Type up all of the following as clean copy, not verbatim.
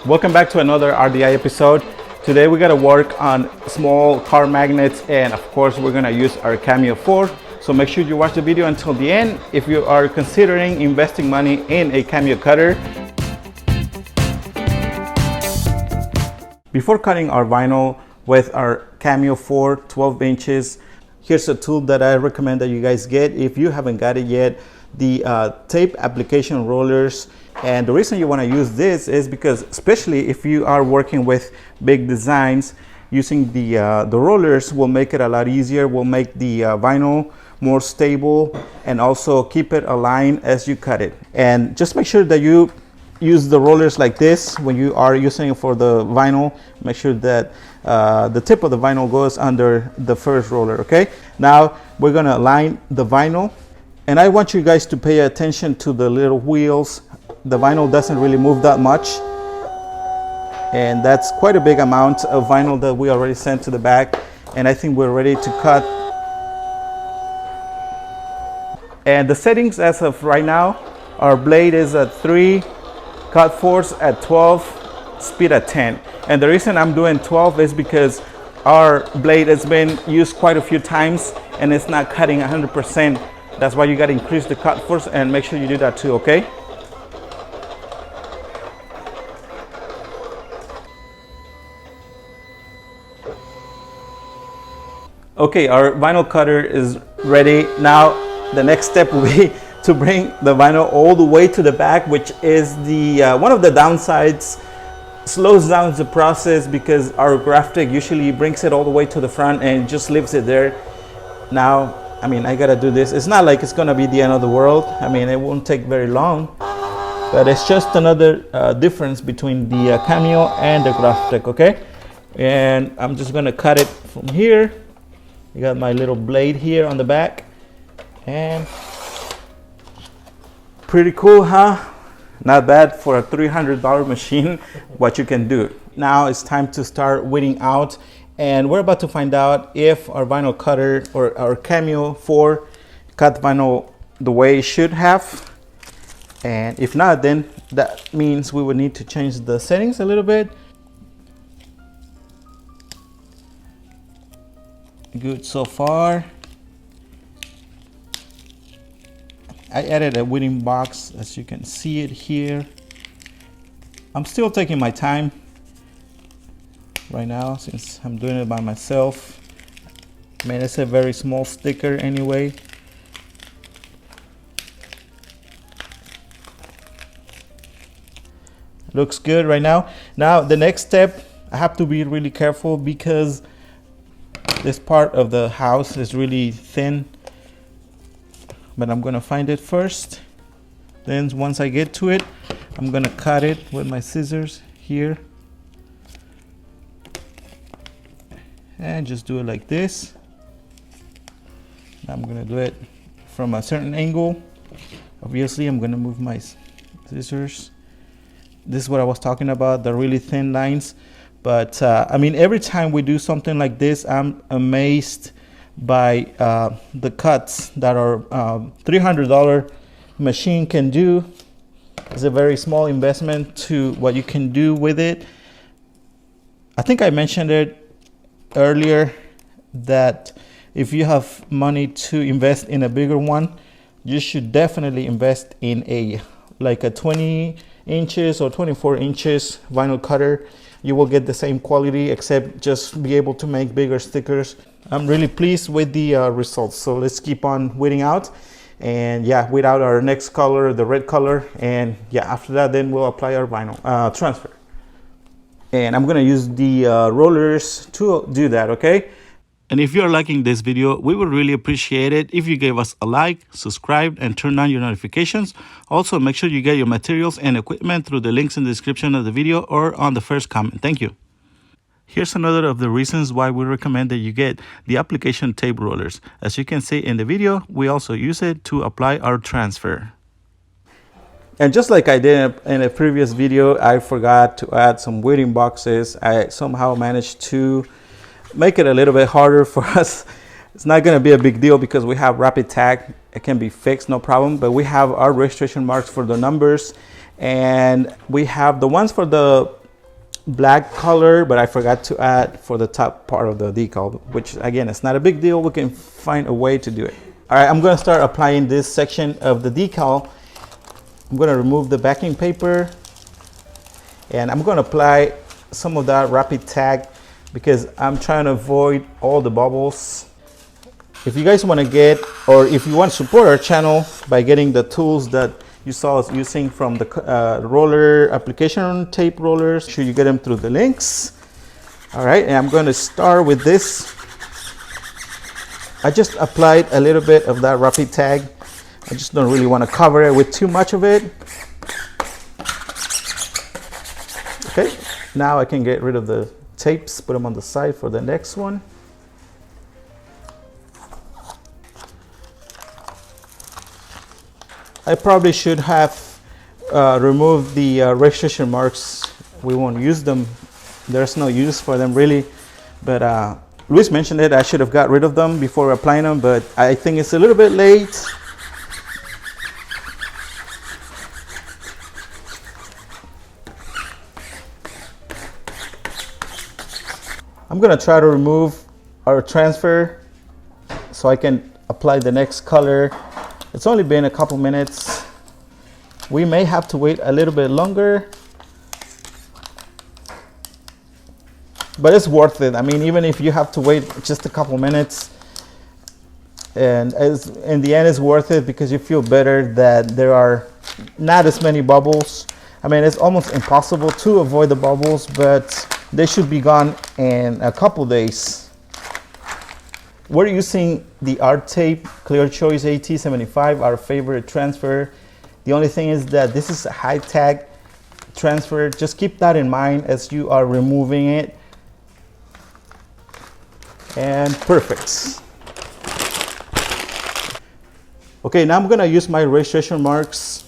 Welcome back to another RDI episode. Today we're gonna work on small car magnets, and of course we're gonna use our Cameo 4. So make sure you watch the video until the end if you are considering investing money in a Cameo cutter. Before cutting our vinyl with our Cameo 4 12 inches, here's a tool that I recommend that you guys get if you haven't got it yet. The tape application rollers. And the reason you want to use this is because, especially if you are working with big designs, using the rollers will make it a lot easier, will make the vinyl more stable, and also keep it aligned as you cut it. And just make sure that you use the rollers like this when you are using it for the vinyl. Make sure that the tip of the vinyl goes under the first roller. Okay, now we're going to align the vinyl, and I want you guys to pay attention to the little wheels. The vinyl doesn't really move that much, and that's quite a big amount of vinyl that we already sent to the back, and I think we're ready to cut. And the settings as of right now, our blade is at 3, cut force at 12, speed at 10. And the reason I'm doing 12 is because our blade has been used quite a few times and it's not cutting 100%. That's why you got to increase the cut force, and make sure you do that too, okay? Okay, our vinyl cutter is ready. Now the next step will be to bring the vinyl all the way to the back, which is the one of the downsides. Slows down the process because our graphic usually brings it all the way to the front and just leaves it there. Now, I mean, I gotta do this. It's not like it's gonna be the end of the world. I mean, it won't take very long, but it's just another difference between the Cameo and the graphic, okay? And I'm just gonna cut it from here. I got my little blade here on the back, and pretty cool, huh? Not bad for a $300 machine, what you can do. Now it's time to start weeding out, and we're about to find out if our vinyl cutter or our Cameo 4 cut vinyl the way it should have. And if not, then that means we would need to change the settings a little bit. Good so far. I added a weeding box, as you can see it here. I'm still taking my time right now since I'm doing it by myself. I mean, it's a very small sticker anyway. Looks good right now. Now the next step, I have to be really careful because this part of the house is really thin, but I'm gonna find it first. Then once I get to it, I'm gonna cut it with my scissors here, and just do it like this. I'm gonna do it from a certain angle. Obviously, I'm gonna move my scissors. This is what I was talking about, the really thin lines. But I mean, every time we do something like this, I'm amazed by the cuts that our $300 machine can do. It's a very small investment to what you can do with it. I think I mentioned it earlier that if you have money to invest in a bigger one, you should definitely invest in a 20 inches or 24 inches vinyl cutter. You will get the same quality, except just be able to make bigger stickers. I'm really pleased with the results. So let's keep on weeding out, and yeah, weed out our next color, the red color, and yeah, after that then we'll apply our vinyl transfer. And I'm gonna use the rollers to do that, okay? And if you're liking this video, we would really appreciate it if you gave us a like, subscribe, and turn on your notifications. Also, make sure you get your materials and equipment through the links in the description of the video or on the first comment. Thank you. Here's another of the reasons why we recommend that you get the application tape rollers. As you can see in the video, we also use it to apply our transfer. And just like I did in a previous video, I forgot to add some weeding boxes. I somehow managed to make it a little bit harder for us. It's not going to be a big deal because we have rapid tag. It can be fixed, no problem. But we have our registration marks for the numbers, and we have the ones for the black color, but I forgot to add for the top part of the decal, which again, it's not a big deal. We can find a way to do it. All right, I'm gonna start applying this section of the decal. I'm gonna remove the backing paper and I'm gonna apply some of that rapid tag because I'm trying to avoid all the bubbles. If you guys want to get, or if you want to support our channel by getting the tools that you saw us using from the roller application tape rollers, make sure you get them through the links. All right, and I'm going to start with this. I just applied a little bit of that rapid tag. I just don't really want to cover it with too much of it. Okay, now I can get rid of the tapes, put them on the side for the next one. I probably should have removed the registration marks. We won't use them. There's no use for them really. But Luis mentioned it. I should have got rid of them before applying them, but I think it's a little bit late. I'm gonna try to remove our transfer so I can apply the next color. It's only been a couple minutes. We may have to wait a little bit longer, but it's worth it. I mean, even if you have to wait just a couple minutes, and in the end it's worth it because you feel better that there are not as many bubbles. I mean, it's almost impossible to avoid the bubbles, but they should be gone in a couple days. We're using the Art Tape Clear Choice AT75, our favorite transfer. The only thing is that this is a high tag transfer. Just keep that in mind as you are removing it. And perfect. Okay, now I'm gonna use my registration marks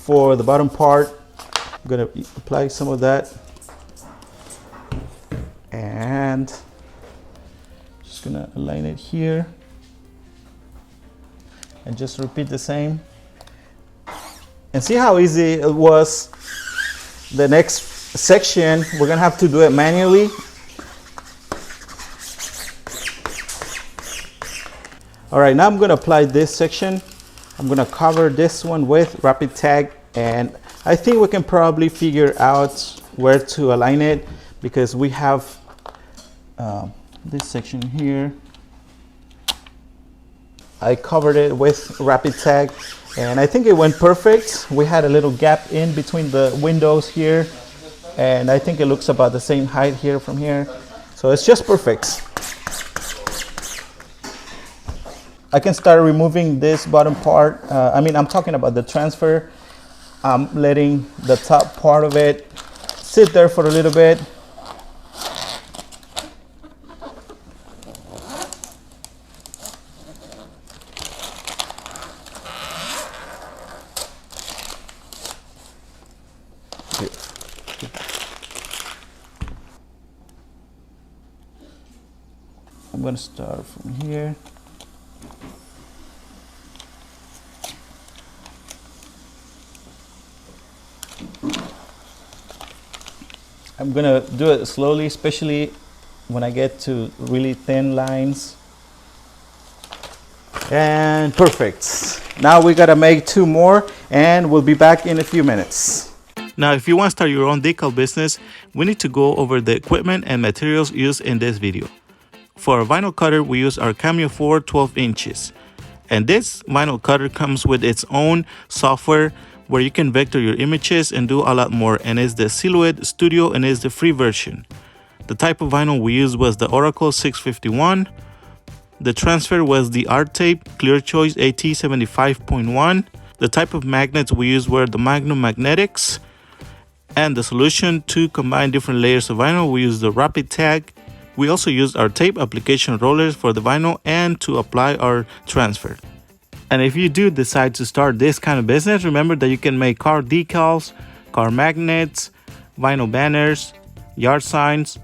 for the bottom part. I'm gonna apply some of that. And just gonna align it here and just repeat the same. And see how easy it was. The next section, we're gonna have to do it manually. All right, now I'm gonna apply this section. I'm gonna cover this one with rapid tag, and I think we can probably figure out where to align it because we have this section here. I covered it with rapid tag and I think it went perfect. We had a little gap in between the windows here, and I think it looks about the same height here from here. So it's just perfect. I can start removing this bottom part. I'm talking about the transfer. I'm letting the top part of it sit there for a little bit. I'm going to start from here. I'm going to do it slowly, especially when I get to really thin lines. And perfect. Now we got to make 2 more and we'll be back in a few minutes. Now, if you want to start your own decal business, we need to go over the equipment and materials used in this video. For our vinyl cutter, we use our Cameo 4 12 inches. And this vinyl cutter comes with its own software where you can vector your images and do a lot more, and it's the Silhouette Studio and it's the free version. The type of vinyl we used was the Oracle 651. The transfer was the Art Tape Clear Choice AT75.1. The type of magnets we used were the Magnum Magnetics. And the solution to combine different layers of vinyl, we used the Rapid Tag. We also used our tape application rollers for the vinyl and to apply our transfer. And if you do decide to start this kind of business, remember that you can make car decals, car magnets, vinyl banners, yard signs,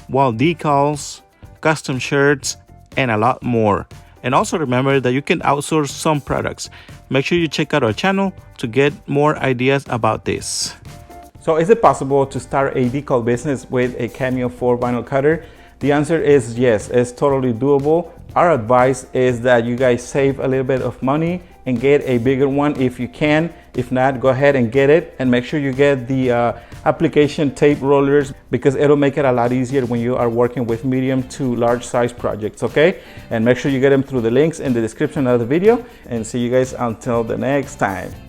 wall decals, custom shirts, and a lot more. And also remember that you can outsource some products. Make sure you check out our channel to get more ideas about this. So is it possible to start a decal business with a Cameo 4 vinyl cutter? The answer is yes, it's totally doable. Our advice is that you guys save a little bit of money and get a bigger one if you can. If not, go ahead and get it, and make sure you get the application tape rollers, because it'll make it a lot easier when you are working with medium to large size projects, okay? And make sure you get them through the links in the description of the video, and see you guys until the next time.